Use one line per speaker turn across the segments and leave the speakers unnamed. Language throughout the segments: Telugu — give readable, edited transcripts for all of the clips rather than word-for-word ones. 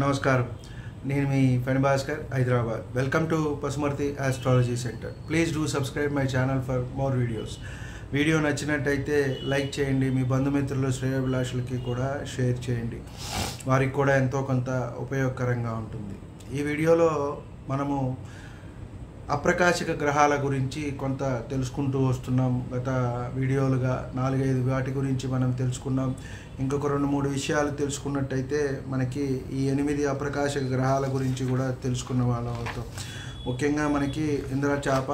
నమస్కారం. నేను మీ Phani Bhaskar, Hyderabad. Welcome to Pasumarthi astrology centre. Please do subscribe my channel for more videos. Video నచ్చినట్టయితే లైక్ చేయండి, మీ బంధుమిత్రులు శ్రేయోభిలాషులకి కూడా షేర్ చేయండి, వారికి కూడా ఎంతో కొంత ఉపయోగకరంగా ఉంటుంది. ఈ వీడియోలో మనము అప్రకాశిక గ్రహాల గురించి కొంత తెలుసుకుంటూ వస్తున్నాం. గత వీడియోలుగా 4-5 వాటి గురించి మనం తెలుసుకున్నాం. ఇంకొక 2-3 విషయాలు తెలుసుకున్నట్టయితే మనకి ఈ 8 అప్రకాశిక గ్రహాల గురించి కూడా తెలుసుకున్న వాళ్ళం అవుతాం. ముఖ్యంగా మనకి ఇంద్రచాప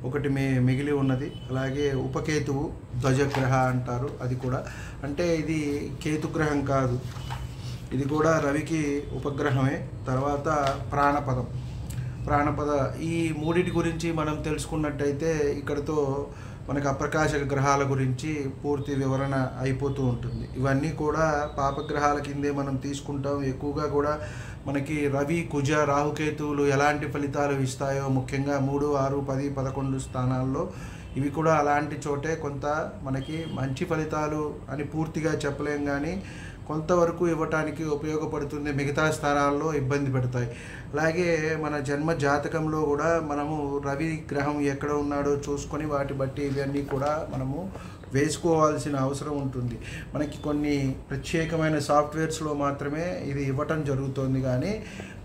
ఒకటి మిగిలి ఉన్నది. అలాగే ఉపకేతువు ధ్వజగ్రహ అంటారు. అది కూడా అంటే ఇది కేతుగ్రహం కాదు, ఇది కూడా రవికి ఉపగ్రహమే. తర్వాత ప్రాణపద ఈ మూడిటి గురించి మనం తెలుసుకున్నట్టయితే ఇక్కడతో మనకు అప్రకాశక గ్రహాల గురించి పూర్తి వివరణ అయిపోతూ ఉంటుంది. ఇవన్నీ కూడా పాపగ్రహాల కిందే మనం తీసుకుంటాం. ఎక్కువగా కూడా మనకి రవి, కుజ, రాహుకేతువులు ఎలాంటి ఫలితాలు ఇస్తాయో, ముఖ్యంగా 3, 6, 10, 11 స్థానాల్లో ఇవి కూడా అలాంటి చోటే కొంత మనకి మంచి ఫలితాలు అని పూర్తిగా చెప్పలేం, కానీ కొంతవరకు ఇవ్వటానికి ఉపయోగపడుతుంది. మిగతా స్థానాల్లో ఇబ్బంది పెడతాయి. అలాగే మన జన్మ జాతకంలో కూడా మనము రవి గ్రహం ఎక్కడ ఉన్నాడో చూసుకొని వాటి బట్టి ఇవన్నీ కూడా మనము వేసుకోవాల్సిన అవసరం ఉంటుంది. మనకి కొన్ని ప్రత్యేకమైన సాఫ్ట్వేర్స్లో మాత్రమే ఇది ఇవ్వటం జరుగుతుంది, కానీ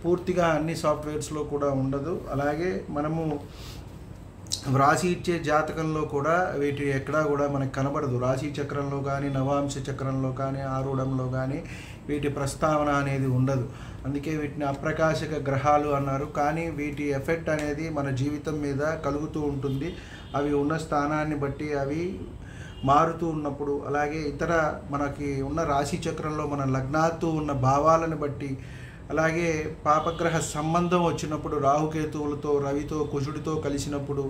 పూర్తిగా అన్ని సాఫ్ట్వేర్స్లో కూడా ఉండదు. అలాగే మనము రాశి ఇచ్చే జాతకంలో కూడా వీటి ఎక్కడా కూడా మనకు కనబడదు. రాశి చక్రంలో కానీ, నవాంశ చక్రంలో కానీ, ఆరూఢంలో కానీ వీటి ప్రస్తావన అనేది ఉండదు. అందుకే వీటిని అప్రకాశక గ్రహాలు అన్నారు. కానీ వీటి ఎఫెక్ట్ అనేది మన జీవితం మీద కలుగుతూ ఉంటుంది. అవి ఉన్న స్థానాన్ని బట్టి అవి మారుతూ ఉన్నప్పుడు, అలాగే ఇతర మనకి ఉన్న రాశి చక్రంలో మన లగ్నాత్తు ఉన్న భావాలను బట్టి, అలాగే పాపగ్రహ సంబంధం వచ్చినప్పుడు రాహుకేతువులతో, రవితో, కుజుడితో కలిసినప్పుడు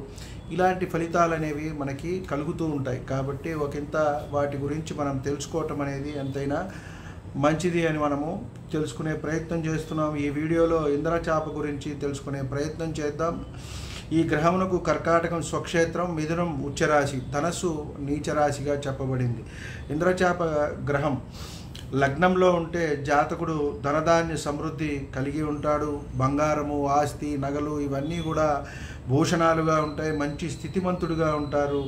ఇలాంటి ఫలితాలు అనేవి మనకి కలుగుతూ ఉంటాయి. కాబట్టి ఒకంత వాటి గురించి మనం తెలుసుకోవటం అనేది ఎంతైనా మంచిది అని మనము తెలుసుకునే ప్రయత్నం చేస్తున్నాం. ఈ వీడియోలో ఇంద్రచాప గురించి తెలుసుకునే ప్రయత్నం చేద్దాం. ఈ గ్రహమునకు కర్కాటకం స్వక్షేత్రం, మిథునం ఉచ్చరాశి, ధనస్సు నీచరాశిగా చెప్పబడింది. ఇంద్రచాప గ్రహం లగ్నంలో ఉంటే జాతకుడు ధనధాన్య సమృద్ధి కలిగి ఉంటాడు. బంగారము, ఆస్తి, నగలు ఇవన్నీ కూడా భూషణాలుగా ఉంటాయి. మంచి స్థితిమంతుడుగా ఉంటారు.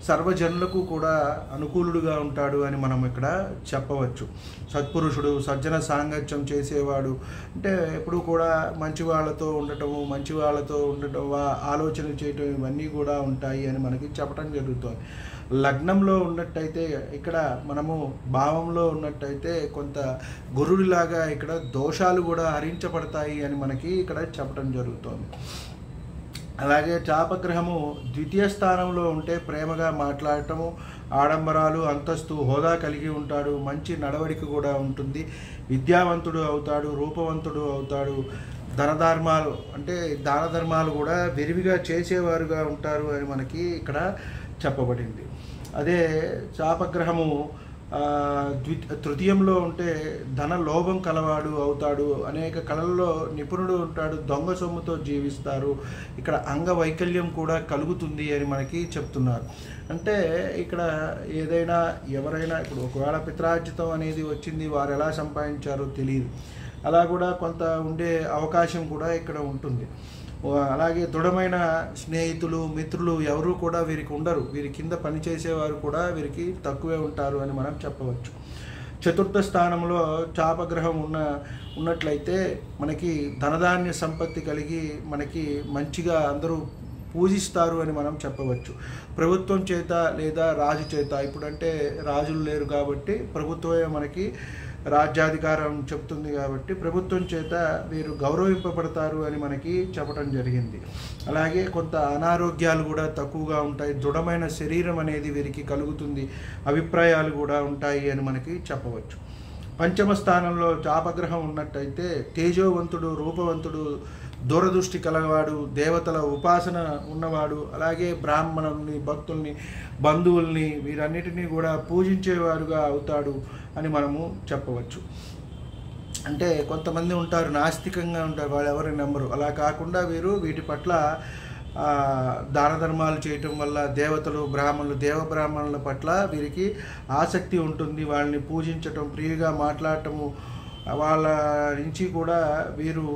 సర్వజనులకు కూడా అనుకూలుడుగా ఉంటాడు అని మనం ఇక్కడ చెప్పవచ్చు. సత్పురుషుడు, సజ్జన సాంగత్యం చేసేవాడు, అంటే ఎప్పుడు కూడా మంచి వాళ్ళతో ఉండటం, ఆలోచన చేయటం ఇవన్నీ కూడా ఉంటాయి అని మనకి చెప్పడం జరుగుతుంది. లగ్నంలో ఉన్నట్టయితే ఇక్కడ మనము భావంలో ఉన్నట్టయితే కొంత గురుడిలాగా ఇక్కడ దోషాలు కూడా హరించబడతాయి అని మనకి ఇక్కడ చెప్పడం జరుగుతుంది. అలాగే చాపగ్రహము ద్వితీయ స్థానంలో ఉంటే ప్రేమగా మాట్లాడటము, ఆడంబరాలు, అంతస్తు, హోదా కలిగి ఉంటాడు. మంచి నడవడిక కూడా ఉంటుంది. విద్యావంతుడు అవుతాడు, రూపవంతుడు అవుతాడు. దాన ధర్మాలు కూడా విరివిగా చేసేవారుగా ఉంటారు అని మనకి ఇక్కడ చెప్పబడింది. అదే చాపగ్రహము తృతీయంలో ఉంటే ధన లోభం కలవాడు అవుతాడు. అనేక కళల్లో నిపుణుడు ఉంటాడు. దొంగ సొమ్ముతో జీవిస్తారు. ఇక్కడ అంగవైకల్యం కూడా కలుగుతుంది అని మనకి చెప్తున్నారు. అంటే ఇక్కడ ఎవరైనా ఇప్పుడు ఒకవేళ పిత్రార్జితం అనేది వచ్చింది, వారు ఎలా సంపాదించారో తెలియదు. అలా కూడా కొంత ఉండే అవకాశం కూడా ఇక్కడ ఉంటుంది. అలాగే దృఢమైన స్నేహితులు, మిత్రులు ఎవరు కూడా వీరికి ఉండరు. వీరి కింద పనిచేసేవారు కూడా వీరికి తక్కువే ఉంటారు అని మనం చెప్పవచ్చు. చతుర్థ స్థానంలో చాపగ్రహం ఉన్నట్లయితే మనకి ధనధాన్య సంపత్తి కలిగి మనకి మంచిగా అందరూ పూజిస్తారు అని మనం చెప్పవచ్చు. ప్రభుత్వం చేత లేదా రాజు చేత, ఇప్పుడంటే రాజులు లేరు కాబట్టి ప్రభుత్వమే మనకి రాజ్యాధికారం చెప్తుంది కాబట్టి ప్రభుత్వం చేత వీరు గౌరవింపబడతారు అని మనకి చెప్పడం జరిగింది. అలాగే కొంత అనారోగ్యాలు కూడా తక్కువగా ఉంటాయి. దృఢమైన శరీరం అనేది వీరికి కలుగుతుంది. అభిప్రాయాలు కూడా ఉంటాయి అని మనకి చెప్పవచ్చు. పంచమ స్థానంలో చాపగ్రహం ఉన్నట్టయితే తేజోవంతుడు, రూపవంతుడు, దూరదృష్టి కలవాడు, దేవతల ఉపాసన ఉన్నవాడు, అలాగే బ్రాహ్మణుల్ని, భక్తుల్ని, బంధువుల్ని వీరన్నిటినీ కూడా పూజించేవారుగా అవుతాడు అని మనము చెప్పవచ్చు. అంటే కొంతమంది ఉంటారు నాస్తికంగా ఉంటారు, వాళ్ళు ఎవరిని నమ్మరు. అలా కాకుండా వీటి పట్ల దాన ధర్మాలు చేయటం వల్ల దేవతలు, బ్రాహ్మణులు, దేవబ్రాహ్మణుల పట్ల వీరికి ఆసక్తి ఉంటుంది. వాళ్ళని పూజించటం, ప్రియగా మాట్లాడటము, వాళ్ళ నుంచి కూడా వీరు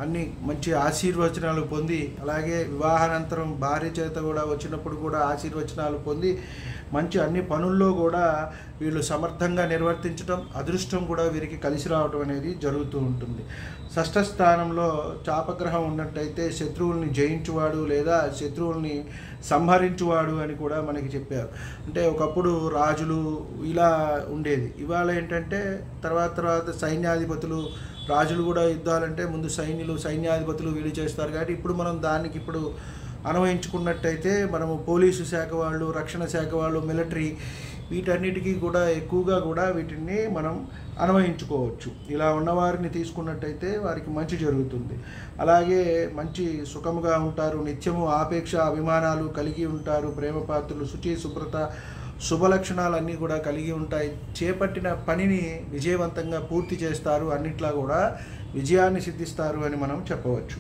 అన్ని మంచి ఆశీర్వచనాలు పొంది, అలాగే వివాహానంతరం భార్య చేత కూడా వచ్చినప్పుడు కూడా ఆశీర్వచనాలు పొంది మంచి అన్ని పనుల్లో కూడా వీళ్ళు సమర్థంగా నిర్వర్తించడం, అదృష్టం కూడా వీరికి కలిసి రావడం అనేది జరుగుతూ ఉంటుంది. షష్ఠ స్థానంలో చాపగ్రహం ఉన్నట్టయితే శత్రువుల్ని జయించువాడు లేదా శత్రువుల్ని సంహరించువాడు అని కూడా మనకి చెప్పారు. అంటే ఒకప్పుడు రాజులు ఇలా ఉండేది, ఇవాళ ఏంటంటే తర్వాత సైన్యాధిపతులు, రాజులు కూడా యుద్ధాలంటే ముందు సైన్యాధిపతులు వీళ్ళు చేస్తారు. కాబట్టి ఇప్పుడు మనం దానికి అన్వయించుకున్నట్టయితే మనము పోలీసు శాఖ వాళ్ళు, రక్షణ శాఖ వాళ్ళు, మిలిటరీ, వీటన్నిటికీ కూడా ఎక్కువగా కూడా వీటిని మనం అన్వయించుకోవచ్చు. ఇలా ఉన్నవారిని తీసుకున్నట్టయితే వారికి మంచి జరుగుతుంది. అలాగే మంచి సుఖముగా ఉంటారు, నిత్యము ఆపేక్ష అభిమానాలు కలిగి ఉంటారు, ప్రేమపాత్రులు, శుచి శుభ్రత శుభలక్షణాలన్నీ కూడా కలిగి ఉంటాయి. చేపట్టిన పనిని విజయవంతంగా పూర్తి చేస్తారు, అన్నిట్లా కూడా విజయాన్ని సిద్ధిస్తారు అని మనం చెప్పవచ్చు.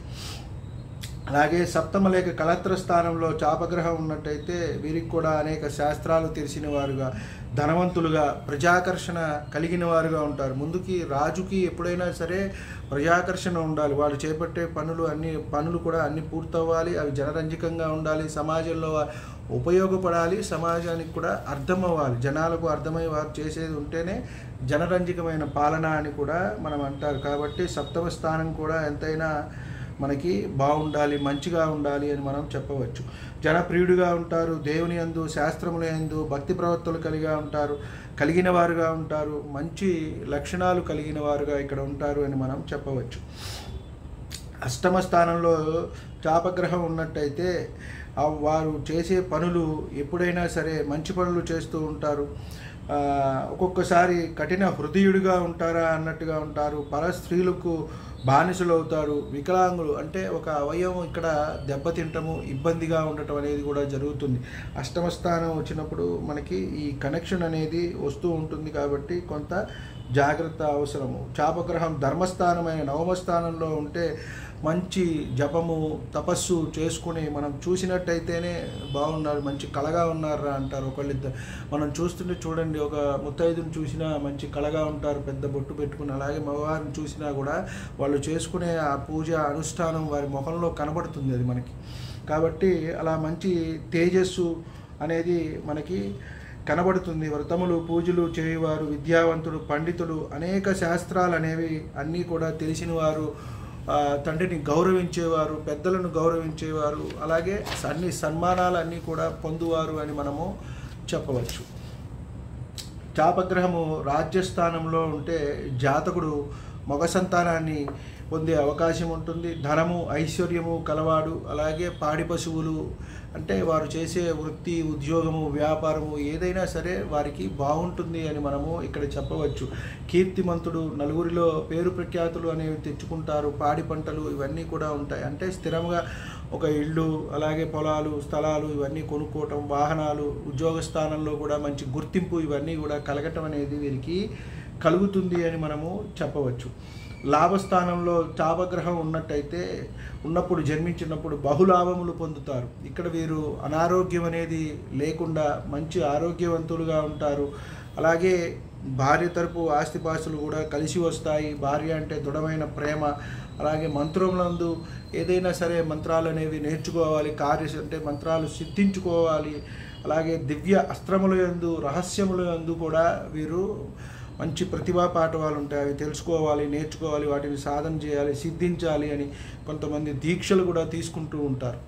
అలాగే సప్తమ లేక కళత్ర స్థానంలో చాపగ్రహం ఉన్నట్టయితే వీరికి కూడా అనేక శాస్త్రాలు తెలిసిన వారుగా, ధనవంతులుగా, ప్రజాకర్షణ కలిగిన వారుగా ఉంటారు. ముందుకి రాజుకి ఎప్పుడైనా సరే ప్రజాకర్షణ ఉండాలి, వాళ్ళు చేపట్టే పనులు కూడా అన్ని పూర్తవ్వాలి, అవి జనరంజకంగా ఉండాలి, సమాజంలో ఉపయోగపడాలి, సమాజానికి కూడా అర్థం అవ్వాలి, జనాలకు అర్థమై వారు చేసేది ఉంటేనే జనరంజకమైన పాలన అని కూడా మనం అంటారు. కాబట్టి సప్తమ స్థానం కూడా ఎంతైనా మనకి బాగుండాలి, మంచిగా ఉండాలి అని మనం చెప్పవచ్చు. జనప్రియుడిగా ఉంటారు, దేవుని యందు శాస్త్రముల యందు భక్తి ప్రవర్తనలు కలిగిన వారుగా ఉంటారు, మంచి లక్షణాలు కలిగిన వారుగా ఇక్కడ ఉంటారు అని మనం చెప్పవచ్చు. అష్టమ స్థానంలో చాపగ్రహం ఉన్నట్టయితే వారు చేసే పనులు ఎప్పుడైనా సరే మంచి పనులు చేస్తూ ఉంటారు. ఒక్కొక్కసారి కఠిన హృదయుడిగా ఉంటారా అన్నట్టుగా ఉంటారు, పర స్త్రీలకు బానిసలు అవుతారు, వికలాంగులు అంటే ఒక అవయవం ఇక్కడ దెబ్బతింటము, ఇబ్బందిగా ఉండటం అనేది కూడా జరుగుతుంది. అష్టమ స్థానం వచ్చినప్పుడు మనకి ఈ కనెక్షన్ అనేది వస్తూ ఉంటుంది, కాబట్టి కొంత జాగ్రత్త అవసరము. చాపగ్రహం ధర్మస్థానమైన నవమ స్థానంలో ఉంటే మంచి జపము, తపస్సు చేసుకుని మనం చూసినట్టయితేనే బాగున్నారు, మంచి కళగా ఉన్నారా అంటారు ఒకళ్ళిద్దరు. మనం చూస్తుంటే చూడండి, ఒక ముత్తైదుని చూసినా మంచి కళగా ఉంటారు, పెద్ద బొట్టు పెట్టుకుని. అలాగే మగవారిని చూసినా కూడా వాళ్ళు చేసుకునే ఆ పూజ అనుష్ఠానం వారి ముఖంలో కనబడుతుంది అది మనకి. కాబట్టి అలా మంచి తేజస్సు అనేది మనకి కనబడుతుంది. వ్రతములు, పూజలు చేయవారు, విద్యావంతుడు, పండితుడు, అనేక శాస్త్రాలు అనేవి అన్నీ కూడా తెలిసిన వారు, తండ్రిని గౌరవించేవారు, పెద్దలను గౌరవించేవారు, అలాగే అన్ని సన్మానాలన్నీ కూడా పొందువారు అని మనము చెప్పవచ్చు. చాపగ్రహము రాజ్యస్థానంలో ఉంటే జాతకుడు మగ సంతానాన్ని పొందే అవకాశం ఉంటుంది. ధనము, ఐశ్వర్యము కలవాడు, అలాగే పాడి పశువులు అంటే వారు చేసే వృత్తి, ఉద్యోగము, వ్యాపారము ఏదైనా సరే వారికి బాగుంటుంది అని మనము ఇక్కడ చెప్పవచ్చు. కీర్తిమంతుడు, నలుగురిలో పేరు ప్రఖ్యాతులు అనేవి తెచ్చుకుంటారు, పాడి పంటలు ఇవన్నీ కూడా ఉంటాయి. అంటే స్థిరంగా ఒక ఇళ్ళు, అలాగే పొలాలు, స్థలాలు ఇవన్నీ కొనుక్కోవటం, వాహనాలు, ఉద్యోగ స్థానంలో కూడా మంచి గుర్తింపు ఇవన్నీ కూడా కలగటం అనేది వీరికి కలుగుతుంది అని మనము చెప్పవచ్చు. లాభస్థానంలో చాపగ్రహం ఉన్నప్పుడు జన్మించినప్పుడు బహులాభములు పొందుతారు. ఇక్కడ వీరు అనారోగ్యం అనేది లేకుండా మంచి ఆరోగ్యవంతులుగా ఉంటారు. అలాగే భార్య తరపు ఆస్తిపాస్తులు కూడా కలిసి వస్తాయి. భార్య అంటే దృఢమైన ప్రేమ. అలాగే మంత్రములందు ఏదైనా సరే మంత్రాలు అనేవి నేర్చుకోవాలి, అంటే మంత్రాలు సిద్ధించుకోవాలి. అలాగే దివ్య అస్త్రముల యందు, రహస్యముల యందు కూడా వీరు మంచి ప్రతిభా పాఠవాలు ఉంటాయి, అవి తెలుసుకోవాలి, నేర్చుకోవాలి, వాటిని సాధన చేయాలి, సిద్ధించాలి అని కొంతమంది దీక్షలు కూడా తీసుకుంటూ ఉంటారు.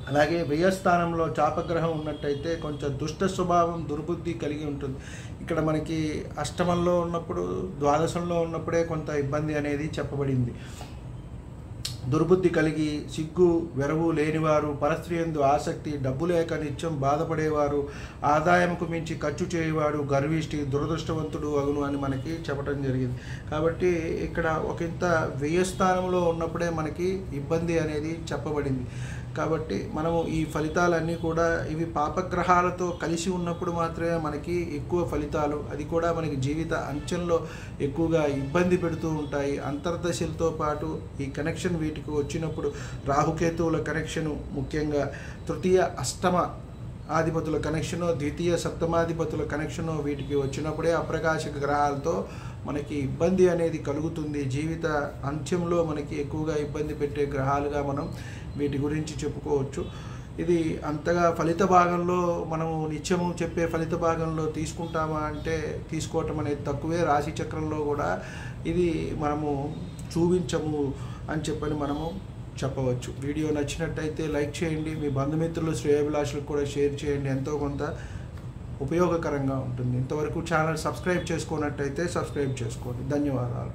అలాగే వ్యయస్థానంలో చాపగ్రహం ఉన్నట్టయితే కొంచెం దుష్ట స్వభావం, దుర్బుద్ధి కలిగి ఉంటుంది. ఇక్కడ మనకి అష్టమంలో ఉన్నప్పుడు, ద్వాదశంలో ఉన్నప్పుడే కొంత ఇబ్బంది అనేది చెప్పబడింది. దుర్బుద్ధి కలిగి, సిగ్గు వెరవు లేనివారు, పరస్త్రీయందు ఆసక్తి, డబ్బు లేక నిత్యం బాధపడేవారు, ఆదాయంకు మించి ఖర్చు చేయవాడు, గర్విష్టి, దురదృష్టవంతుడు అగును అని మనకి చెప్పడం జరిగింది. కాబట్టి ఇక్కడ ఒకంత వ్యయస్థానంలో ఉన్నప్పుడే మనకి ఇబ్బంది అనేది చెప్పబడింది. కాబట్టి మనము ఈ ఫలితాలన్నీ కూడా ఇవి పాపగ్రహాలతో కలిసి ఉన్నప్పుడు మాత్రమే మనకి ఎక్కువ ఫలితాలు, అది కూడా మనకి జీవిత అంచెల్లో ఎక్కువగా ఇబ్బంది పెడుతూ ఉంటాయి. అంతర్దశలతో పాటు ఈ కనెక్షన్ వీటికి వచ్చినప్పుడు రాహుకేతువుల కనెక్షను, ముఖ్యంగా తృతీయ అష్టమ ఆధిపతుల కనెక్షను, ద్వితీయ సప్తమాధిపతుల కనెక్షను వీటికి వచ్చినప్పుడే అప్రకాశక గ్రహాలతో మనకి ఇబ్బంది అనేది కలుగుతుంది. జీవిత అంత్యంలో మనకి ఎక్కువగా ఇబ్బంది పెట్టే గ్రహాలుగా మనం వీటి గురించి చెప్పుకోవచ్చు. ఇది అంతగా ఫలిత భాగంలో మనము నిత్యము చెప్పే ఫలిత భాగంలో తీసుకుంటామా అంటే తీసుకోవటం అనేది తక్కువే. రాశి చక్రంలో కూడా ఇది మనము చూపించము అని చెప్పని మనము చెప్పవచ్చు. వీడియో నచ్చినట్టయితే లైక్ చేయండి, మీ బంధుమిత్రులు శ్రేయోభిలాషులకు కూడా షేర్ చేయండి, ఎంతో కొంత ఉపయోగకరంగా ఉంటుంది. ఇంతవరకు ఛానల్ సబ్స్క్రైబ్ చేసుకున్నట్టయితే సబ్స్క్రైబ్ చేసుకోండి. ధన్యవాదాలు.